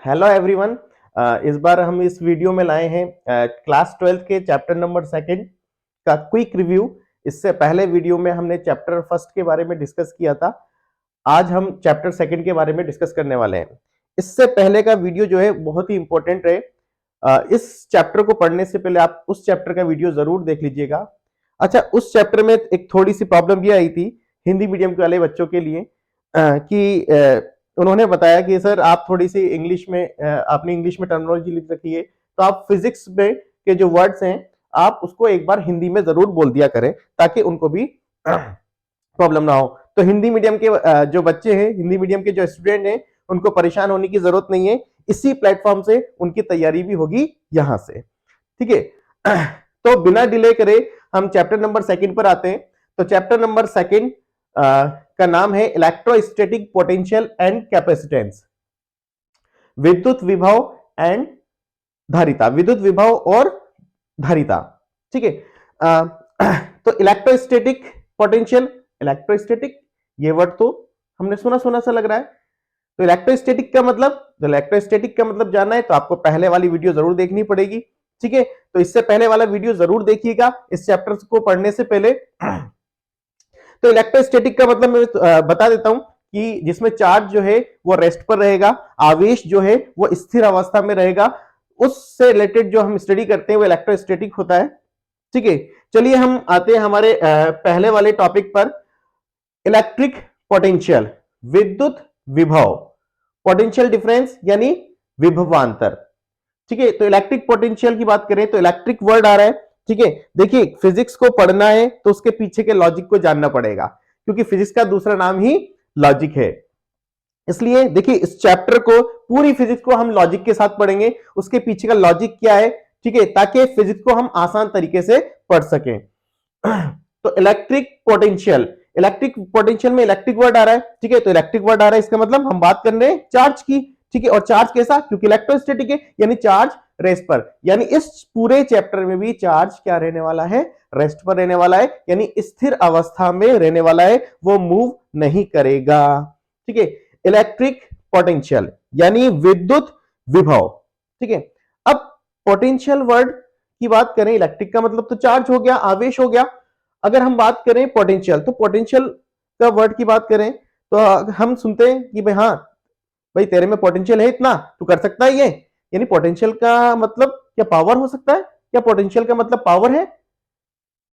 Hello everyone. इस बार हम इस वीडियो में लाए हैं क्लास 12 के चैप्टर नंबर सेकंड का क्विक रिव्यू। इससे पहले वीडियो में हमने चैप्टर फर्स्ट के बारे में डिस्कस किया था। आज हम चैप्टर सेकंड के बारे में डिस्कस करने वाले हैं। इससे पहले का वीडियो जो है बहुत ही इंपॉर्टेंट है। इस चैप्टर को पढ़ने से पहले आप उस चैप्टर का वीडियो जरूर देख लीजिएगा। अच्छा, उस चैप्टर में एक थोड़ी सी प्रॉब्लम ये आई थी हिंदी मीडियम वाले बच्चों के लिए कि उन्होंने बताया कि सर आप थोड़ी सी इंग्लिश में आपने इंग्लिश में टर्मिनोलॉजी लिख रखी है, तो आप फिजिक्स में के जो वर्ड्स हैं आप उसको एक बार हिंदी में जरूर बोल दिया करें ताकि उनको भी प्रॉब्लम ना हो। तो हिंदी मीडियम के जो बच्चे हैं, हिंदी मीडियम के जो स्टूडेंट हैं, उनको परेशान होने की जरूरत नहीं है। इसी प्लेटफॉर्म से उनकी तैयारी भी होगी यहां से, ठीक है। तो बिना डिले करे हम चैप्टर नंबर सेकंड पर आते हैं। तो चैप्टर नंबर सेकंड का नाम है इलेक्ट्रोस्टैटिक पोटेंशियल एंड कैपेसिटेंस, विद्युत विभव एंड धारिता, विद्युत विभव और धारिता, ठीक है। तो इलेक्ट्रोस्टैटिक पोटेंशियल, इलेक्ट्रोस्टैटिक ये वर्ड तो हमने सुना सुना सा लग रहा है। तो इलेक्ट्रोस्टैटिक का मतलब जानना है तो आपको पहले वाली वीडियो जरूर देखनी पड़ेगी, ठीक है। तो इससे पहले वाला वीडियो जरूर देखिएगा इस चैप्टर को पढ़ने से पहले। तो इलेक्ट्रोस्टैटिक का मतलब मैं बता देता हूं कि जिसमें चार्ज जो है वो रेस्ट पर रहेगा, आवेश जो है वो स्थिर अवस्था में रहेगा। उससे रिलेटेड जो हम स्टडी करते हैं वो इलेक्ट्रोस्टैटिक होता है, ठीक है। चलिए हम आते हैं हमारे पहले वाले टॉपिक पर, इलेक्ट्रिक पोटेंशियल, विद्युत विभव, पोटेंशियल डिफरेंस यानी विभवांतर, ठीक है। तो इलेक्ट्रिक पोटेंशियल की बात करें तो इलेक्ट्रिक वर्ड आ रहा है, ठीक है। देखिए फिजिक्स को पढ़ना है तो उसके पीछे के लॉजिक को जानना पड़ेगा, क्योंकि फिजिक्स का दूसरा नाम ही लॉजिक है। इसलिए देखिए इस चैप्टर को, पूरी फिजिक्स को हम लॉजिक के साथ पढ़ेंगे, उसके पीछे का लॉजिक क्या है, ठीक है, ताकि फिजिक्स को हम आसान तरीके से पढ़ सकें। तो इलेक्ट्रिक पोटेंशियल में इलेक्ट्रिक वर्ड आ रहा है, ठीक है। तो इलेक्ट्रिक वर्ड आ रहा है, इसका मतलब हम बात कर रहे हैं चार्ज की, ठीक है। और चार्ज कैसा, क्योंकि इलेक्ट्रोस्टैटिक है यानी चार्ज रेस्ट पर, यानी इस पूरे चैप्टर में भी चार्ज क्या रहने वाला है, रेस्ट पर रहने वाला है, यानी स्थिर अवस्था में रहने वाला है, वो मूव नहीं करेगा, ठीक है। इलेक्ट्रिक पोटेंशियल यानी विद्युत विभव, ठीक है। अब पोटेंशियल वर्ड की बात करें, इलेक्ट्रिक का मतलब तो चार्ज हो गया, आवेश हो गया। अगर हम बात करें पोटेंशियल, तो पोटेंशियल का वर्ड की बात करें तो हम सुनते हैं कि भाई हाँ भाई तेरे में पोटेंशियल है, इतना तू कर सकता है ये, यानी पोटेंशियल का मतलब क्या पावर हो सकता है, क्या पोटेंशियल का मतलब पावर है?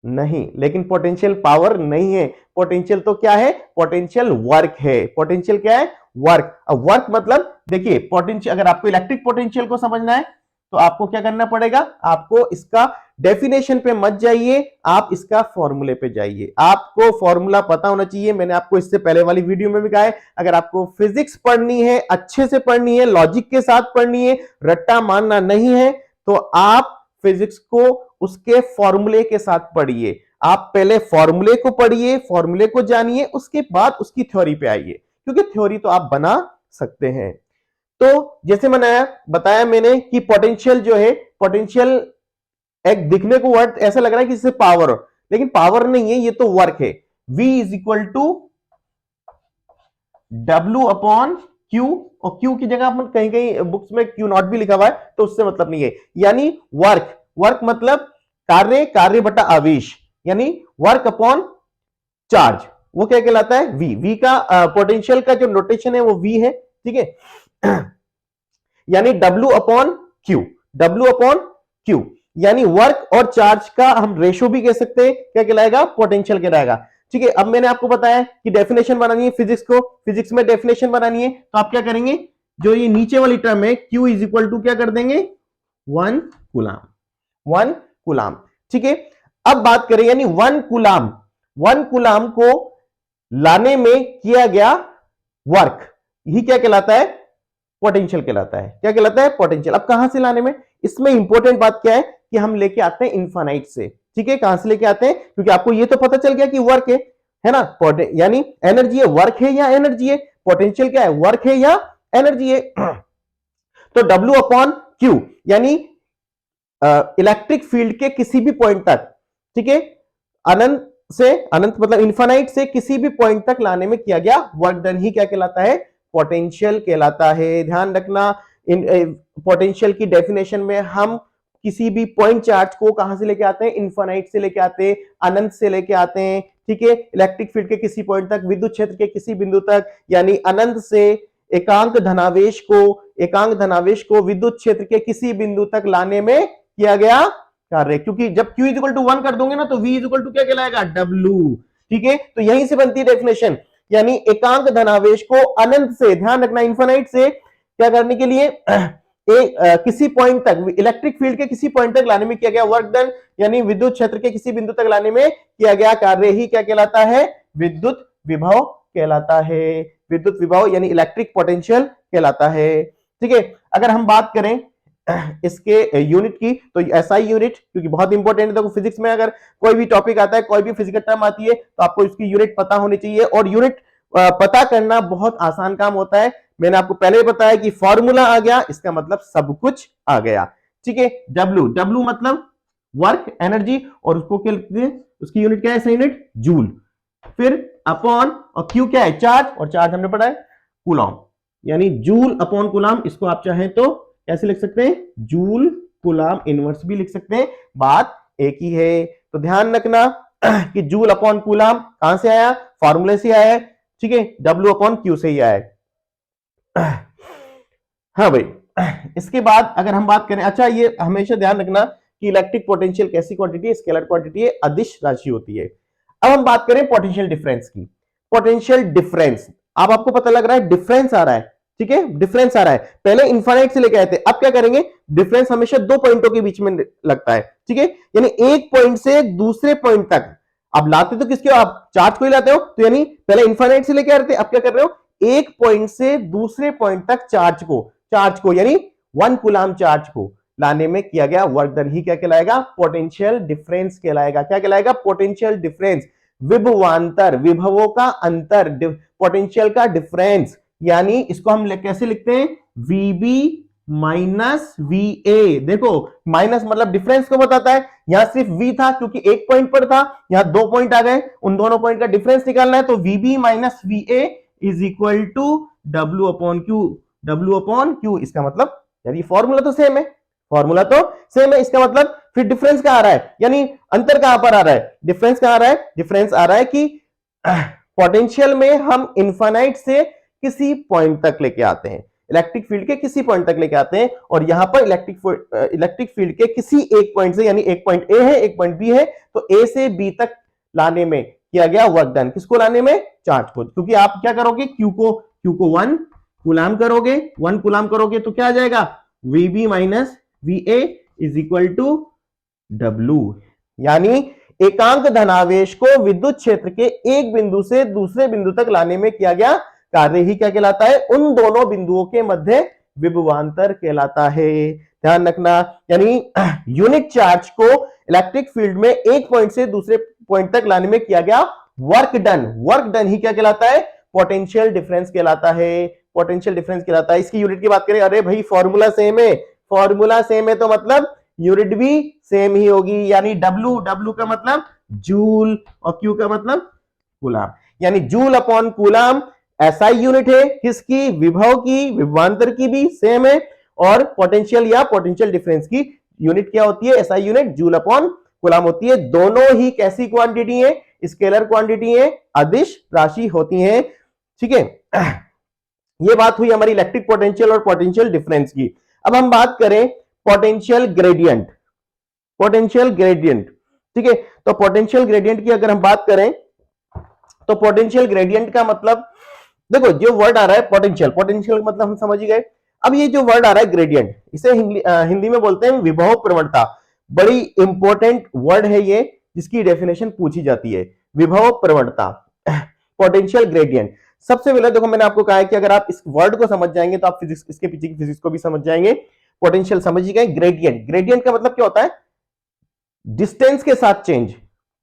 नहीं, लेकिन पोटेंशियल पावर नहीं है। पोटेंशियल तो क्या है, पोटेंशियल वर्क है। पोटेंशियल क्या है, वर्क। अब वर्क मतलब देखिए पोटेंशियल, अगर आपको इलेक्ट्रिक पोटेंशियल को समझना है तो आपको क्या करना पड़ेगा, आपको इसका डेफिनेशन पे मत जाइए, आप इसका फॉर्मूले पे जाइए। आपको फॉर्मूला पता होना चाहिए। मैंने आपको इससे पहले वाली वीडियो में भी कहा है, अगर आपको फिजिक्स पढ़नी है, अच्छे से पढ़नी है, लॉजिक के साथ पढ़नी है, रट्टा मारना नहीं है, तो आप फिजिक्स को उसके फॉर्मूले के साथ पढ़िए। आप पहले फॉर्मूले को पढ़िए, फॉर्मूले को जानिए, उसके बाद उसकी थ्योरी पे आइए, क्योंकि थ्योरी तो आप बना सकते हैं। तो जैसे मैंने बताया मैंने कि पोटेंशियल जो है, पोटेंशियल एक दिखने को वर्ड ऐसा लग रहा है कि इससे पावर, लेकिन पावर नहीं है, ये तो वर्क है। V is equal to W upon Q, और Q की जगह अपन कहीं कहीं बुक्स में Q नॉट भी लिखा हुआ है, तो उससे मतलब नहीं है, यानी वर्क। वर्क मतलब कार्य, कार्य बटा आवेश, यानी वर्क अपॉन चार्ज, वो क्या कहलाता है, V का पोटेंशियल का जो नोटेशन है वो V है, ठीक है। यानी W upon Q, W upon Q, यानी वर्क और चार्ज का हम रेशो भी कह सकते हैं, क्या कहलाएगा, पोटेंशियल कहलाएगा, ठीक है। अब मैंने आपको बताया कि डेफिनेशन बनानी है फिजिक्स को, फिजिक्स में डेफिनेशन बनानी है, तो आप क्या करेंगे, जो ये नीचे वाली टर्म है Q इज इक्वल टू क्या कर देंगे, 1 कूलाम, 1 कूलाम, ठीक है। अब बात करें, यानी 1 कूलाम, 1 कूलाम को लाने में किया गया वर्क, यही क्या कहलाता है, पोटेंशियल कहलाता है। क्या कहलाता है, पोटेंशियल। अब कहां से लाने में, इसमें इंपॉर्टेंट बात क्या है कि हम लेके आते हैं इनफाइनाइट से, ठीक है। कहां से लेके आते हैं, क्योंकि आपको ये तो पता चल गया कि वर्क है ना, यानी एनर्जी है, वर्क है या एनर्जी है, पोटेंशियल क्या है, वर्क है या एनर्जी है। तो W अपॉन Q यानी इलेक्ट्रिक फील्ड के किसी भी पॉइंट तक, ठीक है, अनंत से, अनंत मतलब इनफाइनाइट से किसी भी पॉइंट तक लाने में किया गया वर्क डन ही क्या कहलाता है, पोटेंशियल कहलाता है। ध्यान रखना, पोटेंशियल की डेफिनेशन में हम किसी भी पॉइंट चार्ज को कहां से लेके आते हैं, इनफाइनाइट से लेके आते हैं, अनंत से लेके आते हैं, ठीक है। इलेक्ट्रिक फील्ड के किसी पॉइंट तक, विद्युत क्षेत्र के किसी बिंदु तक, यानी अनंत से एकांक धनावेश को विद्युत क्षेत्र के किसी बिंदु तक लाने में किया गया कार्य। क्योंकि जब Q इक्वल टू 1 कर दोगे ना तो V इक्वल टू क्या कहलाएगा, W, ठीक है। तो यहीं से बनती है डेफिनेशन, यानी एकांक धनावेश को अनंत से, ध्यान रखना, इनफाइनाइट से क्या करने के लिए, किसी पॉइंट तक, इलेक्ट्रिक फील्ड के किसी पॉइंट तक लाने में किया गया वर्क डन, यानी विद्युत क्षेत्र के किसी बिंदु तक लाने में किया गया कार्य ही क्या कहलाता है, विद्युत विभव कहलाता है। विद्युत विभव यानी इलेक्ट्रिक पोटेंशियल कहलाता है, ठीक है। अगर हम बात करें इसके यूनिट की, तो एसआई यूनिट, क्योंकि बहुत इंपॉर्टेंट है, देखो फिजिक्स में अगर कोई भी टॉपिक आता है, कोई भी फिजिकल टर्म आती है, तो आपको इसकी यूनिट पता होनी चाहिए। और यूनिट पता करना बहुत आसान काम होता है। मैंने आपको पहले बताया कि फॉर्मूला आ गया, इसका मतलब सब कुछ आ गया, ठीक है। डब्ल्यू मतलब वर्क, एनर्जी, और उसको क्या लिखते हैं, उसकी यूनिट क्या है, ऐसा यूनिट जूल। फिर अपॉन, और क्यू क्या है, चार्ज, और चार्ज हमने पढ़ा है कूलॉम, यानी जूल अपॉन कूलॉम। इसको आप चाहें तो कैसे लिख सकते हैं, जूल कूलॉम इनवर्स भी लिख सकते हैं, बात एक ही है। तो ध्यान रखना कि जूल अपॉन कूलॉम कहां से आया, फॉर्मूले से आया है, ठीक है, डब्ल्यू अपॉन क्यू से ही आया है। हाँ भाई, इसके बाद अगर हम बात करें, अच्छा ये हमेशा ध्यान रखना कि इलेक्ट्रिक पोटेंशियल कैसी क्वांटिटी है, स्केलर क्वांटिटी है, अदिश राशि होती है। अब हम बात करें पोटेंशियल डिफरेंस की। पोटेंशियल डिफरेंस, अब आपको पता लग रहा है डिफरेंस आ रहा है, ठीक है, डिफरेंस आ रहा है। पहले इनफाइनाइट से लेके आए थे, अब क्या करेंगे, डिफरेंस हमेशा दो पॉइंटों के बीच में लगता है, ठीक है, यानी एक पॉइंट से दूसरे पॉइंट तक। अब लाते तो किसके हो आप, चार्ज को ही लाते हो, तो यानी पहले इनफाइनाइट से लेके आ रहे थे, अब क्या कर रहे हो, एक पॉइंट से दूसरे पॉइंट तक चार्ज को यानी 1 कूलम चार्ज को लाने में किया गया वर्क डन ही क्या कहलाएगा, पोटेंशियल डिफरेंस कहलाएगा। क्या कहलाएगा, पोटेंशियल डिफरेंस, विभवांतर, विभवों का अंतर, पोटेंशियल का डिफरेंस, यानी इसको हम कैसे लिखते हैं, VB माइनस VA। देखो माइनस मतलब डिफरेंस को बताता है, यहां सिर्फ V था क्योंकि एक पॉइंट पर था, यहां 2 पॉइंट आ गए, उन दोनों पॉइंट का डिफरेंस निकालना है, तो VB minus VA is equal to W upon Q। इसका मतलब यानी फॉर्मूला तो सेम है, इसका मतलब फिर डिफरेंस कहां आ रहा है, यानी अंतर कहां पर आ रहा है, डिफरेंस कहां आ रहा है, डिफरेंस आ रहा है कि पोटेंशियल में हम इनफाइनाइट से किसी पॉइंट तक लेके आते हैं, इलेक्ट्रिक फील्ड के किसी पॉइंट तक लेके आते हैं, और यहां पर इलेक्ट्रिक फील्ड के किसी एक पॉइंट से, यानी एक पॉइंट ए है एक पॉइंट बी है, तो ए से बी तक लाने में किया गया वर्क डन। किसको लाने में, चार्ज को। क्योंकि आप क्या करोगे, क्यू को 1 कूलम करोगे तो क्या आ जाएगा, VB minus VA is equal to W, यानी एकांक धनावेश को विद्युत क्षेत्र के एक बिंदु से दूसरे बिंदु तक लाने में किया गया कार्य ही क्या कहलाता है, उन दोनों बिंदुओं के मध्य विभवांतर कहलाता है। ध्यान रखना, यानी यूनिट चार्ज को इलेक्ट्रिक फील्ड में एक पॉइंट से दूसरे पॉइंट तक लाने में किया गया वर्क डन ही क्या कहलाता है, पोटेंशियल डिफरेंस कहलाता है। इसकी यूनिट की बात करें, अरे भाई फॉर्मूला सेम है तो मतलब यूनिट भी सेम ही होगी, यानी W का मतलब जूल और Q का मतलब कूलम, यानी जूल अपॉन कूलम ऐसा यूनिट है किसकी, विभव की, विभवांतर की भी सेम है, और पोटेंशियल या पोटेंशियल डिफरेंस की यूनिट क्या होती है, ऐसा यूनिट जूल अपॉन कूलम होती है। दोनों ही कैसी क्वांटिटी है, स्केलर क्वांटिटी है, अदिश राशि होती है, ठीक है। ये बात हुई हमारी इलेक्ट्रिक पोटेंशियल और पोटेंशियल डिफरेंस की। अब हम बात करें पोटेंशियल ग्रेडियंट, ठीक है। तो पोटेंशियल ग्रेडियंट की अगर हम बात करें, तो पोटेंशियल ग्रेडियंट का मतलब, देखो जो वर्ड आ रहा है पोटेंशियल मतलब हम समझ ही गए। अब ये जो वर्ड आ रहा है ग्रेडियंट, इसे हिंदी में बोलते हैं विभव प्रवणता। बड़ी इंपॉर्टेंट वर्ड है ये, जिसकी डेफिनेशन पूछी जाती है, विभव प्रवणता, पोटेंशियल ग्रेडियंट। सबसे पहले देखो मैंने आपको कहा है कि अगर आप इस वर्ड को समझ जाएंगे तो आप फिजिक्स, इसके पीछे की फिजिक्स को भी समझ जाएंगे। पोटेंशियल समझ ही गए। ग्रेडियंट का मतलब क्या होता है, डिस्टेंस के साथ चेंज,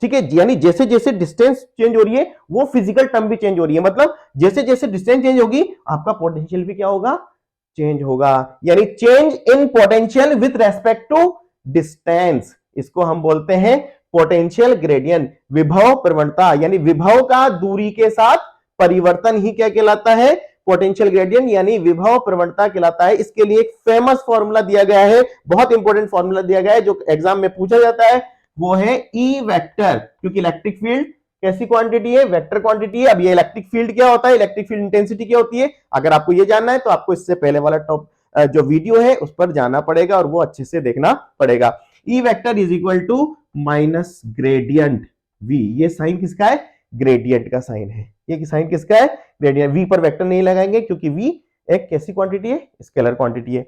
ठीक है, यानी जैसे जैसे डिस्टेंस चेंज हो रही है वो फिजिकल टर्म भी चेंज हो रही है, मतलब जैसे जैसे डिस्टेंस चेंज होगी आपका पोटेंशियल भी क्या होगा, चेंज होगा, यानी change in potential with respect to distance, इसको हम बोलते हैं पोटेंशियल ग्रेडियंट। विभव प्रवणता यानी विभव का दूरी के साथ परिवर्तन ही क्या कहलाता है, पोटेंशियल ग्रेडियंट यानी विभव प्रवणता कहलाता है। इसके लिए एक फेमस फॉर्मूला दिया गया है, बहुत इंपॉर्टेंट फॉर्मूला दिया गया है जो एग्जाम में पूछा जाता है, वो है ई वेक्टर। क्योंकि इलेक्ट्रिक फील्ड कैसी क्वांटिटी है, वेक्टर क्वांटिटी है। अब ये इलेक्ट्रिक फील्ड क्या होता है, इलेक्ट्रिक फील्ड इंटेंसिटी क्या होती है, अगर आपको ये जानना है तो आपको इससे पहले वाला टॉप जो वीडियो है उस पर जाना पड़ेगा और वो अच्छे से देखना पड़ेगा। E vector is equal to minus gradient V. ये साइन किसका है, ग्रेडियंट का साइन है। ये साइन किसका है, ग्रेडियंट। वी पर वेक्टर नहीं लगाएंगे क्योंकि वी एक कैसी क्वांटिटी है, स्केलर क्वांटिटी है।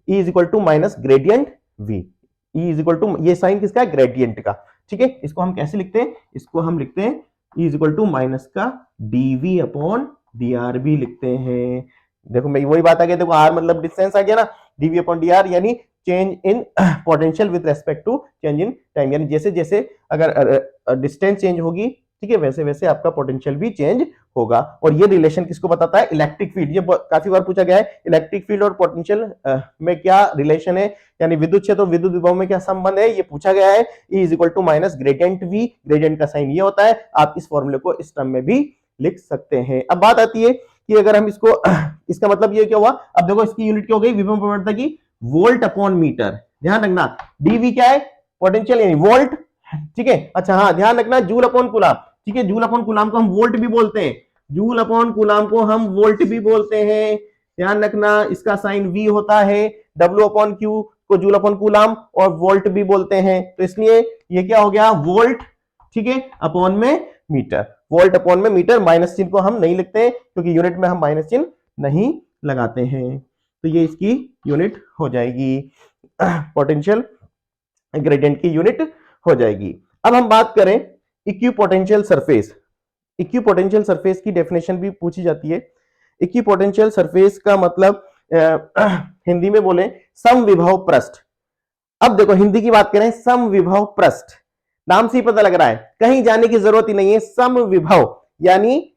E is equal to minus gradient V. E is equal to, ये साइन किसका है, ग्रेडियंट का। ठीक है, इसको हम कैसे लिखते हैं, इसको हम लिखते हैं E is equal to minus का डीवी अपॉन डी आर भी लिखते हैं। देखो मैं वही बात आ गई, देखो आर मतलब डिस्टेंस आ गया ना, डीवी अपॉन डी आर यानी change in potential with respect to change in time. यानी जैसे जैसे अगर डिस्टेंस चेंज होगी, ठीक है, वैसे वैसे आपका पोटेंशियल भी चेंज होगा। और ये रिलेशन किसको बताता है, इलेक्ट्रिक फील्ड। ये काफी बार पूछा गया है, इलेक्ट्रिक फील्ड और पोटेंशियल में क्या रिलेशन है, यानी विद्युत क्षेत्र और विद्युत विभव में क्या संबंध है, ये पूछा गया है। E is equal to minus gradient V, gradient का साइन ये होता है। आप इस फॉर्मूले को इस टर्म में भी लिख सकते हैं। अब बात आती है कि अगर हम इसको इसका मतलब ये क्या हुआ, अब देखो इसकी यूनिट क्या हो गई, विभव प्रवणता की, वोल्ट अपॉन मीटर। ध्यान रखना डीवी क्या है, पोटेंशियल यानी वोल्ट। ठीक है, अच्छा हाँ ध्यान रखना जूल अपॉन कूलाम। ठीक है, जूल अपॉन कूलाम को हम वोल्ट भी बोलते हैं, जूल अपॉन कूलाम को हम वोल्ट भी बोलते हैं। ध्यान रखना इसका साइन वी होता है। डब्ल्यू अपॉन क्यू को जूल अपॉन कूलाम और वोल्ट भी बोलते हैं, तो इसलिए ये क्या हो गया, वोल्ट, ठीक है, अपॉन में मीटर। वोल्ट अपॉन में मीटर, माइनस चिन्ह को हम नहीं लिखते हैं क्योंकि यूनिट में हम माइनस चिन्ह नहीं लगाते हैं। तो ये इसकी यूनिट हो जाएगी, पोटेंशियल ग्रेडियंट की यूनिट हो जाएगी। अब हम बात करें इक्विपोटेंशियल सरफेस। इक्विपोटेंशियल सरफेस की डेफिनेशन भी पूछी जाती है। इक्विपोटेंशियल सरफेस का मतलब हिंदी में बोले समविभव पृष्ठ। अब देखो हिंदी की बात करें, समविभव पृष्ठ, नाम से ही पता लग रहा है, कहीं जाने की जरूरत ही नहीं है। समविभव यानी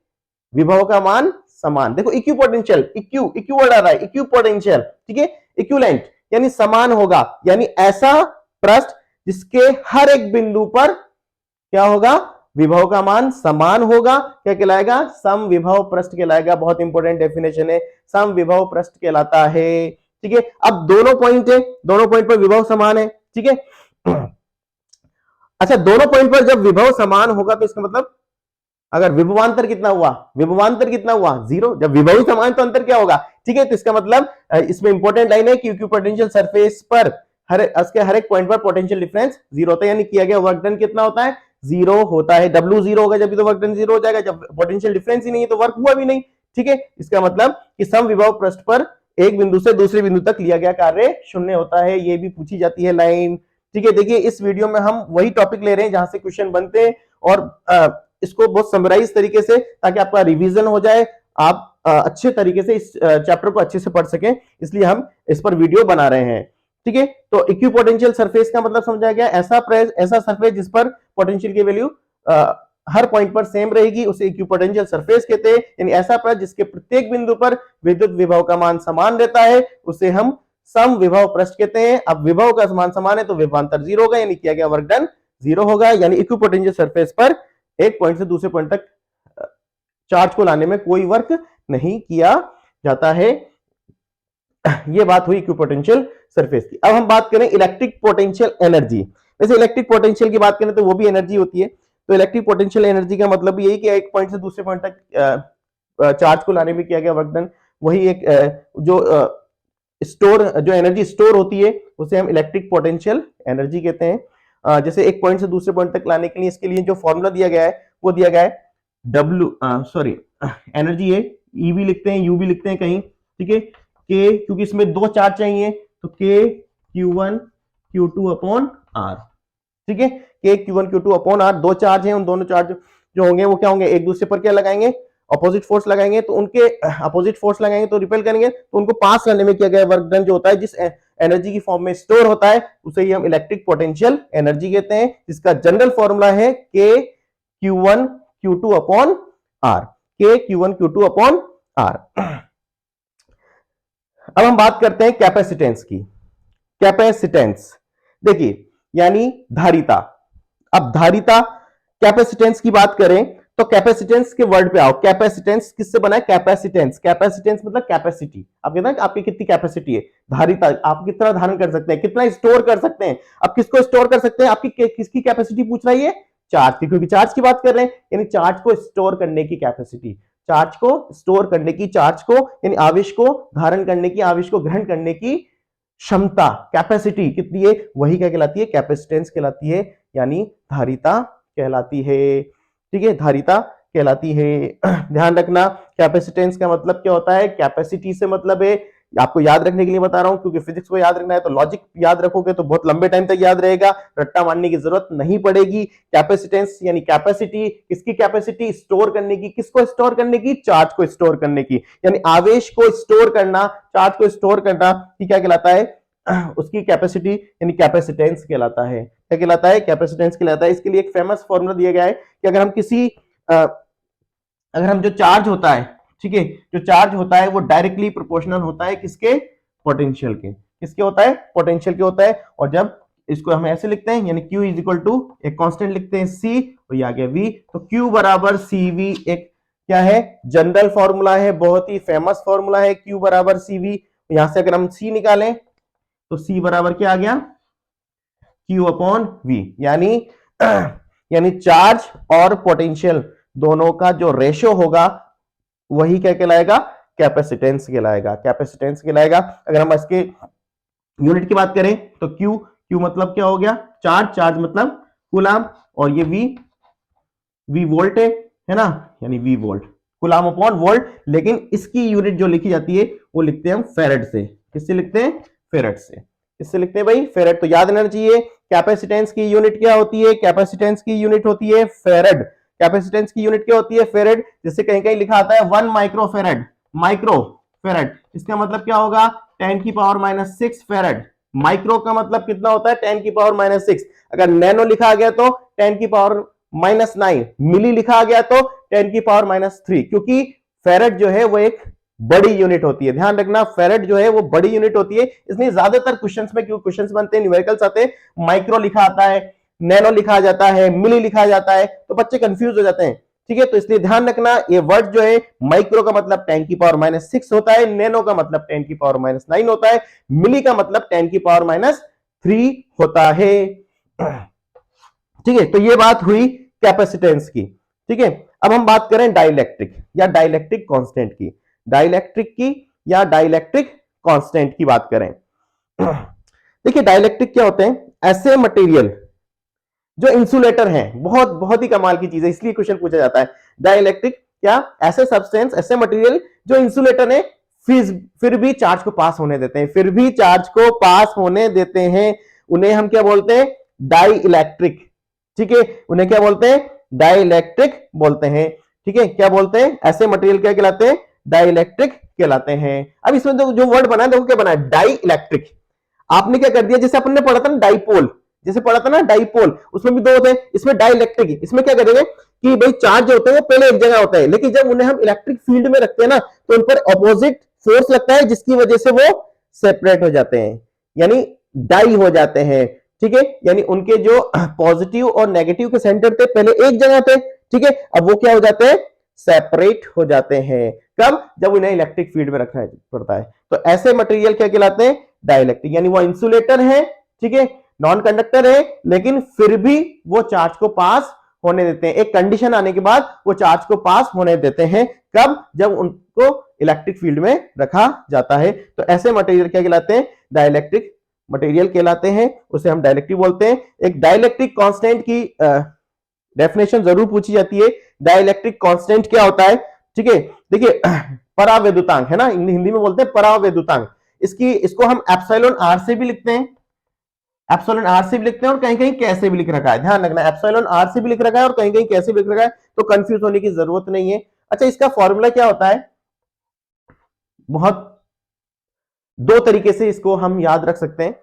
विभव का मान समान। देखो इक्विपोटेंशियल, इक्यू वर्ड आ रहा है, इक्विपोटेंशियल, ठीक है, इक्विवेलेंट यानी समान होगा, यानी ऐसा पृष्ठ जिसके हर एक बिंदु पर क्या होगा, विभव का मान समान होगा, क्या कहलाएगा, समविभव पृष्ठ कहलाएगा। बहुत इंपॉर्टेंट डेफिनेशन है, समविभव पृष्ठ कहलाता है। ठीक है, अब दोनों पॉइंट है, दोनों पॉइंट पर विभव समान है। ठीक है, अच्छा दोनों पॉइंट पर जब विभव समान होगा तो इसका मतलब अगर विभवांतर कितना हुआ, विभवांतर कितना हुआ, जीरो। जब विभव समान तो अंतर क्या होगा, ठीक है, तो इसका मतलब इसमें इंपॉर्टेंट लाइन है कि इक्विपोटेंशियल सरफेस पर हर एक पॉइंट पर पोटेंशियल डिफरेंस जीरो होता है, यानी किया गया वर्क डन कितना होता है, जीरो होता है। डब्ल्यू जीरो होगा जब तो वर्क डन जीरो हो जाएगा, जब पोटेंशियल डिफरेंस ही नहीं है तो वर्क हुआ भी नहीं। ठीक है, इसका मतलब कि समविभव पृष्ठ पर एक बिंदु से दूसरे बिंदु तक लिया गया कार्य शून्य होता है। ये भी पूछी जाती है लाइन। ठीक है, देखिए इस वीडियो में हम वही टॉपिक ले रहे हैं जहां से क्वेश्चन बनते हैं और इसको बहुत समराइज तरीके से, ताकि आपका रिवीजन हो जाए, आप अच्छे तरीके से इस चैप्टर को अच्छे से पढ़ सकें, इसलिए हम इस पर वीडियो बना रहे हैं। ठीक है, तो इक्विपोटेंशियल सरफेस का मतलब समझा गया, ऐसा सरफेस जिस पर पोटेंशियल की वैल्यू हर पॉइंट पर सेम रहेगी, उसे इक्विपोटेंशियल सरफेस कहते हैं। यानी ऐसा पृष्ठ जिसके प्रत्येक बिंदु पर विद्युत विभव का मान समान रहता है, उसे हम समविभव पृष्ठ कहते हैं। अब विभव का मान समान है तो विभवांतर जीरो होगा, यानी किया गया वर्क डन जीरो होगा। यानी इक्विपोटेंशियल सरफेस पर एक पॉइंट से दूसरे पॉइंट तक चार्ज को लाने में कोई वर्क नहीं किया जाता है। यह बात हुई इक्विपोटेंशियल सरफेस की। अब हम बात करें इलेक्ट्रिक पोटेंशियल एनर्जी। वैसे इलेक्ट्रिक पोटेंशियल की बात करें तो वो भी एनर्जी होती है। तो इलेक्ट्रिक पोटेंशियल एनर्जी का मतलब यही कि एक पॉइंट से दूसरे पॉइंट तक चार्ज को लाने में किया गया वर्क डन, वही एक जो एनर्जी स्टोर होती है उसे हम इलेक्ट्रिक पोटेंशियल एनर्जी कहते हैं। जैसे एक पॉइंट से दूसरे पॉइंट तक लाने के लिए इसके लिए जो फॉर्मूला दिया गया है वो दिया गया है एनर्जी है, ई भी लिखते हैं, यू भी लिखते हैं कहीं। ठीक है, के, क्योंकि इसमें दो चार्ज चाहिए तो के Q1 Q2 अपॉन आर। ठीक है, के Q1 Q2 अपॉन आर, दो चार्ज हैं, उन दोनों चार्ज जो होंगे वो क्या होंगे, एक दूसरे पर क्या लगाएंगे, अपोजिट फोर्स लगाएंगे। तो उनके अपोजिट फोर्स लगाएंगे तो रिपेल करेंगे, तो उनको पास करने में किया गया वर्क डन जो होता है, जिस एनर्जी की फॉर्म में स्टोर होता है, उसे ही हम इलेक्ट्रिक पोटेंशियल एनर्जी कहते हैं, जिसका जनरल फॉर्मूला है के Q1 Q2 अपॉन आर, के Q1 Q2 अपॉन आर। अब हम बात करते हैं कैपेसिटेंस की। कैपेसिटेंस देखिए यानी धारिता। अब धारिता, कैपेसिटेंस की बात करें तो कैपेसिटेंस के वर्ड पे आओ। कैपेसिटेंस किससे बना है? कैपेसिटेंस, कैपेसिटेंस मतलब कैपेसिटी। आप कहते हैं कि आपकी कितनी कैपेसिटी है, धारिता, आप कितना धारण कर सकते हैं, कितना स्टोर कर सकते हैं। अब किसको स्टोर कर सकते हैं? आपकी किसकी कैपेसिटी पूछ रही है? चार्ज की, क्योंकि चार्ज की बात कर रहे हैं, यानी चार्ज को स्टोर करने की कैपेसिटी, चार्ज को स्टोर करने की, चार्ज को यानी आवेश को धारण करने की, आवेश को ग्रहण करने की क्षमता, कैपेसिटी कितनी है, वही क्या कहलाती है? कैपेसिटेंस कहलाती है, यानी धारिता कहलाती है। ठीक है, धारिता कहलाती है। ध्यान रखना, कैपेसिटेंस का मतलब क्या होता है? कैपेसिटी से मतलब है, आपको याद रखने के लिए बता रहा हूं, क्योंकि फिजिक्स को याद रखना है तो लॉजिक याद रखोगे तो बहुत लंबे टाइम तक याद रहेगा, रट्टा मारने की जरूरत नहीं पड़ेगी। कैपेसिटेंस यानी कैपेसिटी, किसकी कैपेसिटी? स्टोर करने की। किसको स्टोर करने की? चार्ज को स्टोर करने की, यानी आवेश को स्टोर करना, चार्ज को स्टोर करना, क्या कहलाता है? उसकी कैपेसिटी यानी कैपेसिटेंस कहलाता है। क्या कहलाता है? कैपेसिटेंस कहलाता है। इसके लिए एक फेमस फॉर्मूला दिया गया है कि अगर हम किसी अगर हम जो चार्ज होता है, ठीक है, जो चार्ज होता है वो डायरेक्टली प्रोपोर्शनल होता है किसके? पोटेंशियल के। किसके होता है? पोटेंशियल के होता है। और जब इसको हम ऐसे लिखते हैं, यानी Q इज इक्वल टू एक कांस्टेंट लिखते हैं C, और ये आ गया V, तो Q बराबर CV एक क्या है? जनरल फॉर्मूला है, बहुत ही फेमस फॉर्मूला है, Q बराबर CV। यहां से अगर हम C निकालें तो C बराबर क्या आ गया? Q अपॉन V, यानी यानी चार्ज और पोटेंशियल दोनों का जो रेशो होगा वही क्या कहलाएगा? कैपेसिटेंस कहलाएगा, कैपेसिटेंस कहलाएगा। अगर हम इसके यूनिट की बात करें तो क्यू मतलब क्या हो गया? चार्ज, चार्ज मतलब कूलाम, और ये वी वोल्ट है ना, यानी V volt, coulomb upon volt. लेकिन इसकी यूनिट जो लिखी जाती है वो लिखते हैं हम फेरेड से। किससे लिखते हैं? फेरेड से। किससे लिखते हैं भाई? फेरेड। तो याद रहना चाहिए, कैपेसिटेंस की यूनिट क्या होती है? कैपेसिटेंस की यूनिट होती है फेरेड। कैपेसिटेंस की यूनिट क्या होती है? फेरेड। जैसे कहीं कहीं लिखा आता है 1 माइक्रो फेरेड, माइक्रो फेरेड, इसका मतलब क्या होगा? 10 की पावर माइनस 6 फेरेड। माइक्रो का मतलब कितना होता है? 10 की पावर माइनस 6। अगर नैनो लिखा गया तो 10 की पावर माइनस 9, मिली लिखा गया तो 10 की पावर माइनस 3, क्योंकि फेरेड जो है वो एक बड़ी यूनिट होती है। ध्यान रखना, फेरेड जो है वो बड़ी यूनिट होती है, इसलिए ज्यादातर क्वेश्चंस में, क्यों क्वेश्चंस बनते हैं, न्यूमेरिकल्स आते हैं, माइक्रो लिखा आता है, नैनो लिखा जाता है, मिली लिखा जाता है, तो बच्चे कंफ्यूज हो जाते हैं। ठीक है, तो इसलिए ध्यान रखना, ये वर्ड जो है, माइक्रो का मतलब 10 की पावर माइनस 6 होता है, नैनो का मतलब 10 की पावर माइनस 9 होता है, मिली का मतलब 10 की पावर माइनस 3 होता है। ठीक है, तो ये बात हुई कैपेसिटेंस की। ठीक है, अब हम बात करें डाइलेक्ट्रिक या डाइलेक्ट्रिक कांस्टेंट की। डाइलेक्ट्रिक की या डाइलेक्ट्रिक कांस्टेंट की बात करें, देखिए डाइलेक्ट्रिक क्या होते हैं? ऐसे मटेरियल जो इंसुलेटर हैं, बहुत बहुत ही कमाल की चीज है, इसलिए क्वेश्चन पूछा जाता है। डाइलेक्ट्रिक क्या? ऐसे सब्सटेंस, ऐसे मटेरियल जो इंसुलेटर है, फिर भी चार्ज को पास होने देते हैं, फिर भी चार्ज को पास होने देते हैं, उन्हें हम क्या बोलते हैं? Dielectric. ठीक है, उन्हें क्या बोलते हैं? डाई इलेक्ट्रिक बोलते हैं। ठीक है, क्या बोलते हैं? ऐसे मटेरियल क्या कहलाते हैं? डाई इलेक्ट्रिक कहलाते हैं। अब इसमें जो वर्ड बना है, देखो क्या बना है? Dielectric. आपने क्या कर दिया, जैसे अपन ने पढ़ा था ना डाइपोल, जैसे पढ़ा था ना डाइपोल, उसमें भी दो होते हैं, इसमें डाइलेक्ट्रिक। इसमें क्या करेंगे कि भाई चार्ज जो होते हैं वो पहले एक जगह होता है, लेकिन जब उन्हें हम इलेक्ट्रिक फील्ड में रखते हैं ना, तो उन पर अपोजिट फोर्स लगता है, जिसकी वजह से वो सेपरेट हो जाते हैं, यानी डाई हो जाते हैं। ठीक है, यानी उनके जो पॉजिटिव और नेगेटिव के सेंटर थे पहले एक जगह थे, ठीक है, अब वो क्या हो जाते हैं? सेपरेट हो जाते हैं। कब? जब उन्हें इलेक्ट्रिक फील्ड में रखना पड़ता है। तो ऐसे मटेरियल क्या कहलाते हैं? डाइलेक्ट्रिक, यानी वो इंसुलेटर है, ठीक है, नॉन कंडक्टर है, लेकिन फिर भी वो चार्ज को पास होने देते हैं। एक कंडीशन आने के बाद वो चार्ज को पास होने देते हैं। कब? जब उनको इलेक्ट्रिक फील्ड में रखा जाता है। तो ऐसे मटेरियल क्या कहलाते हैं? डाइलेक्ट्रिक मटेरियल कहलाते हैं, उसे हम डाइलेक्ट्रिक बोलते हैं। एक डाइलेक्ट्रिक कांस्टेंट की डेफिनेशन जरूर पूछी जाती है। डाइलेक्ट्रिक कांस्टेंट क्या होता है? ठीक है, देखिए परावैद्युतांक है ना, हिंदी में बोलते हैं परावैद्युतांक। इसको हम एप्सिलॉन आर से भी लिखते हैं, एप्सिलॉन आर से भी लिखते हैं, और कहीं कहीं कैसे भी लिख रखा है। ध्यान रखना, एप्सिलॉन आर से भी लिख रखा है और कहीं कहीं कैसे भी लिख रखा है, तो कंफ्यूज होने की जरूरत नहीं है। अच्छा, इसका फॉर्मूला क्या होता है? बहुत दो तरीके से इसको हम याद रख सकते हैं।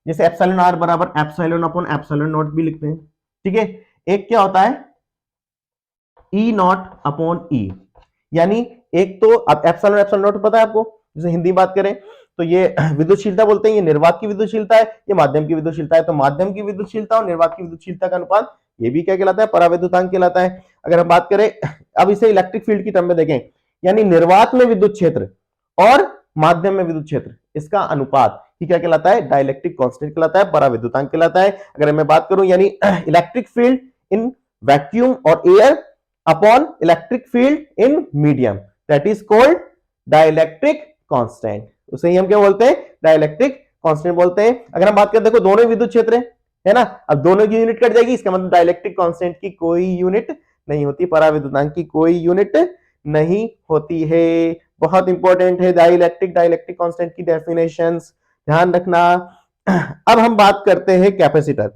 जैसे एप्सिलॉन आर बराबर एप्सिलॉन अपॉन एप्सिलॉन नॉट भी लिखते हैं। ठीक है, एक क्या होता है? ई नॉट अपॉन ई, यानी एक तो अब एप्सिलॉन एप्सिलॉन नॉट पता है आपको, जैसे हिंदी बात करें तो ये विद्युतशीलता बोलते हैं, ये निर्वात की विद्युतशीलता है, ये माध्यम की विद्युतशीलता है। तो माध्यम की विद्युतशीलता और निर्वात की विद्युतशीलता का अनुपात ये भी क्या कहलाता है, परावैद्युतांक कहलाता है। अगर हम बात करें अब इसे इलेक्ट्रिक फील्ड की टर्म में देखें, यानी निर्वात में विद्युत क्षेत्र और माध्यम में विद्युत क्षेत्र, इसका अनुपात ही क्या कहलाता है, डाइलेक्ट्रिक कांस्टेंट कहलाता है, परावैद्युतांक कहलाता है। अगर मैं बात करूं यानी इलेक्ट्रिक फील्ड इन वैक्यूम और air upon electric field in medium, that is called dielectric constant, उसे ही हम क्या बोलते हैं, डाइलेक्ट्रिक कांस्टेंट बोलते हैं। अगर हम बात करें, देखो दोनों विद्युत क्षेत्र है ना, अब दोनों की यूनिट कट जाएगी, इसका मतलब डाइलेक्ट्रिक कांस्टेंट की कोई यूनिट नहीं होती, परावैद्युतांक की कोई यूनिट नहीं होती है। बहुत इंपॉर्टेंट है डाइलेक्ट्रिक कांस्टेंट की डेफिनेशंस, ध्यान रखना। अब हम बात करते हैं कैपेसिटर।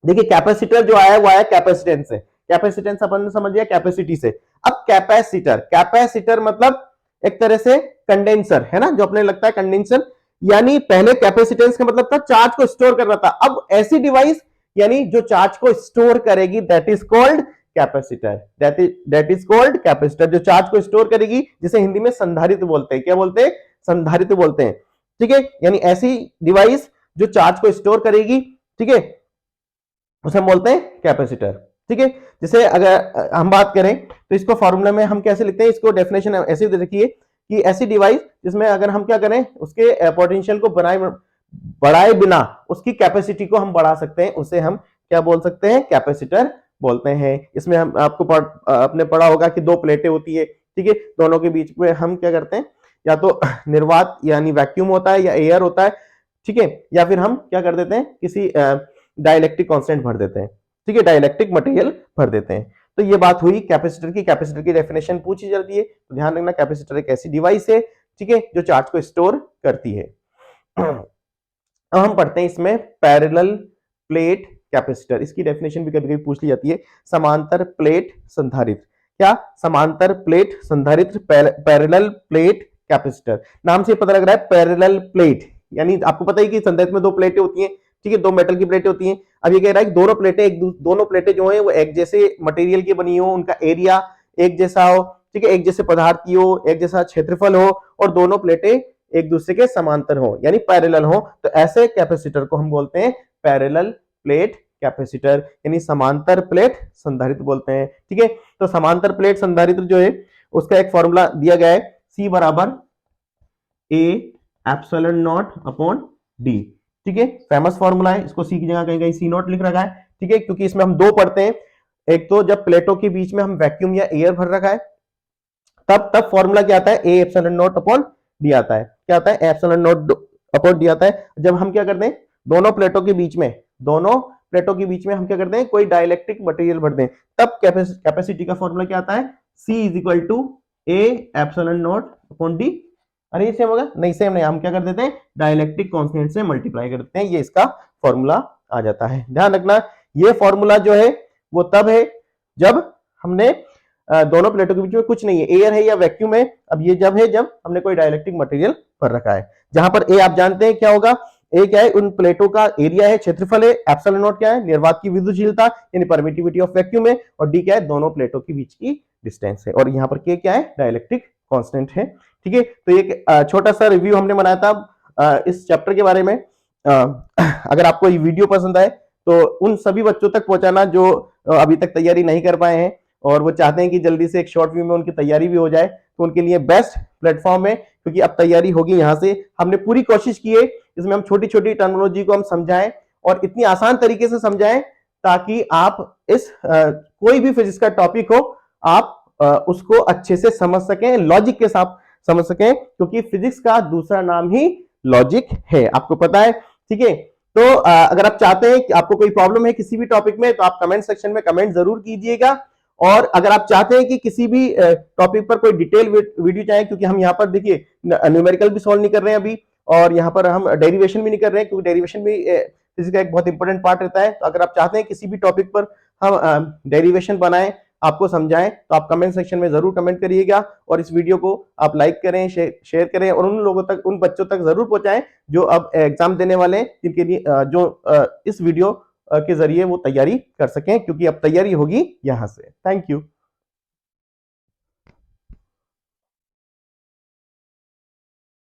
देखिए कैपेसिटर जो आया वो आया कैपेसिटेंस से, कैपेसिटेंस अपन ने समझ लिया कैपेसिटी से। अब कैपेसिटर मतलब एक तरह से कंडेंसर है ना, जो अपने लगता है कंडेंसर, यानी पहले कैपेसिटेंस का मतलब था चार्ज को स्टोर कर रहा था, अब ऐसी डिवाइस यानी जो चार्ज को स्टोर करेगी, that is called capacitor, that is called capacitor, जो चार्ज को स्टोर करेगी, जिसे हिंदी में संधारित्र बोलते हैं। क्या बोलते हैं, संधारित्र बोलते हैं। ठीक है, यानी ऐसी डिवाइस जो चार्ज को स्टोर करेगी, ठीक है, उसे हम बोलते हैं कैपेसिटर। ठीक है, जैसे अगर हम बात करें तो इसको फॉर्मूला में हम कैसे लिखते हैं, इसको डेफिनेशन ऐसे रखिए कि ऐसी डिवाइस जिसमें अगर हम क्या करें, उसके पोटेंशियल को बढ़ाए बिना उसकी कैपेसिटी को हम बढ़ा सकते हैं, उसे हम क्या बोल सकते हैं, कैपेसिटर बोलते हैं। इसमें हम आपको आपने पढ़ा होगा कि दो प्लेटें होती है, ठीक है, दोनों के बीच में हम क्या करते हैं, या तो निर्वात यानी वैक्यूम होता है या एयर होता है, ठीक है, या फिर हम क्या कर देते हैं, किसी डाइलेक्ट्रिक कांस्टेंट भर देते हैं, ठीक है, डाइलेक्ट्रिक मटेरियल भर देते हैं। तो ये बात हुई कैपेसिटर की। कैपेसिटर की डेफिनेशन पूछी जाती है, तो ध्यान रखना कैपेसिटर एक ऐसी डिवाइस है, ठीक है, जो चार्ज को स्टोर करती है। अब हम पढ़ते हैं इसमें पैरेलल प्लेट कैपेसिटर, इसकी डेफिनेशन भी कभी कभी पूछ ली जाती है। समांतर प्लेट संधारित्र, क्या, समांतर प्लेट संधारित्र, पैरेलल प्लेट कैपेसिटर, नाम से पता लग रहा है पैरेलल प्लेट, यानी आपको पता है कि संधारित्र में दो प्लेटें होती हैं, ठीक है, दो मेटल की प्लेटें होती हैं। अब ये कह रहा है कि दोनों प्लेटें जो है वो एक जैसे मटेरियल की बनी हो, उनका एरिया एक जैसा हो, ठीक है, एक जैसे पदार्थ की हो, एक जैसा क्षेत्रफल हो, और दोनों प्लेटें एक दूसरे के समांतर हो यानी पैरेलल हो, तो ऐसे कैपेसिटर को हम बोलते हैं पैरेलल प्लेट कैपेसिटर, यानी समांतर प्लेट संधारित्र बोलते हैं। ठीक है, तो समांतर प्लेट संधारित्र जो है उसका एक फॉर्मूला दिया गया है, C बराबर A epsilon naught upon D, ठीक है, फेमस फॉर्मूला है, इसको सी की जगह कहीं कहीं सी नॉट लिख रखा है, ठीक है, क्योंकि इसमें हम दो पढ़ते हैं, एक तो जब प्लेटों के बीच में हम वैक्यूम या एयर भर रखा है, तब फॉर्मूला क्या आता है, ए एप्सिलॉन नॉट अपॉन डी आता है। क्या आता है, एप्सिलॉन नॉट अपॉन डी आता है। जब हम क्या करते हैं, दोनों प्लेटों के बीच में हम क्या करते हैं, कोई डाइलेक्ट्रिक मटेरियल भरते हैं, तब कैपेसिटी का फॉर्मूला क्या आता है, C is equal to A epsilon naught upon D. अरे ये सेम होगा, नहीं सेम नहीं, हम क्या कर देते हैं, डाइलेक्ट्रिक कांस्टेंट से मल्टीप्लाई कर देते हैं, ये इसका फॉर्मूला आ जाता है। ध्यान रखना, ये फॉर्मूला जो है वो तब है जब हमने दोनों प्लेटों के बीच में कुछ नहीं है, एयर है या वैक्यूम है। अब ये जब है जब हमने कोई डाइलेक्ट्रिक मटेरियल भर रखा है, जहां पर ए आप जानते हैं क्या होगा, ए क्या है, उन प्लेटों का एरिया है, क्षेत्रफल है, एप्सिलॉन नॉट क्या है, निर्वात की विद्युतशीलता यानी परमिटिविटी ऑफ वैक्यूम है, और डी क्या है, दोनों प्लेटों के बीच की डिस्टेंस है, और यहाँ पर के क्या है, डाइलेक्ट्रिक कांस्टेंट है। ठीक है, तो ये छोटा सा रिव्यू हमने बनाया था इस चैप्टर के बारे में। अगर आपको ये वीडियो पसंद आए तो उन सभी बच्चों तक पहुंचाना जो अभी तक तैयारी नहीं कर पाए हैं और वो चाहते हैं कि जल्दी से एक शॉर्ट व्यू में उनकी तैयारी भी हो जाए, तो उनके लिए बेस्ट प्लेटफॉर्म है, क्योंकि अब तैयारी होगी यहाँ से। हमने पूरी कोशिश की है इसमें हम छोटी छोटी टर्मिनोलॉजी को हम समझाएं और इतनी आसान तरीके से समझाएं ताकि आप इस कोई भी फिजिक्स का टॉपिक हो आप उसको अच्छे से समझ सकें, लॉजिक के साथ समझ सकें, क्योंकि फिजिक्स का दूसरा नाम ही लॉजिक है, आपको पता है। ठीक है, तो अगर आप चाहते हैं कि आपको कोई प्रॉब्लम है किसी भी टॉपिक में तो आप कमेंट सेक्शन में कमेंट जरूर कीजिएगा, और अगर आप चाहते हैं कि किसी भी टॉपिक पर कोई डिटेल वीडियो चाहें, क्योंकि हम यहाँ पर देखिए न्यूमेरिकल भी सॉल्व नहीं कर रहे हैं अभी, और यहाँ पर हम डेरिवेशन भी नहीं कर रहे हैं, क्योंकि डेरिवेशन भी फिजिक्स का एक बहुत इंपॉर्टेंट पार्ट रहता है। तो अगर आप चाहते हैं किसी भी टॉपिक पर हम डेरिवेशन बनाएं, आपको समझाएं, तो आप कमेंट सेक्शन में जरूर कमेंट करिएगा, और इस वीडियो को आप लाइक करें, शेयर करें, और उन लोगों तक, उन बच्चों तक जरूर पहुंचाएं जो अब एग्जाम देने वाले हैं, जिनके लिए जो इस वीडियो के जरिए वो तैयारी कर सकें, क्योंकि अब तैयारी होगी यहां से। Thank you.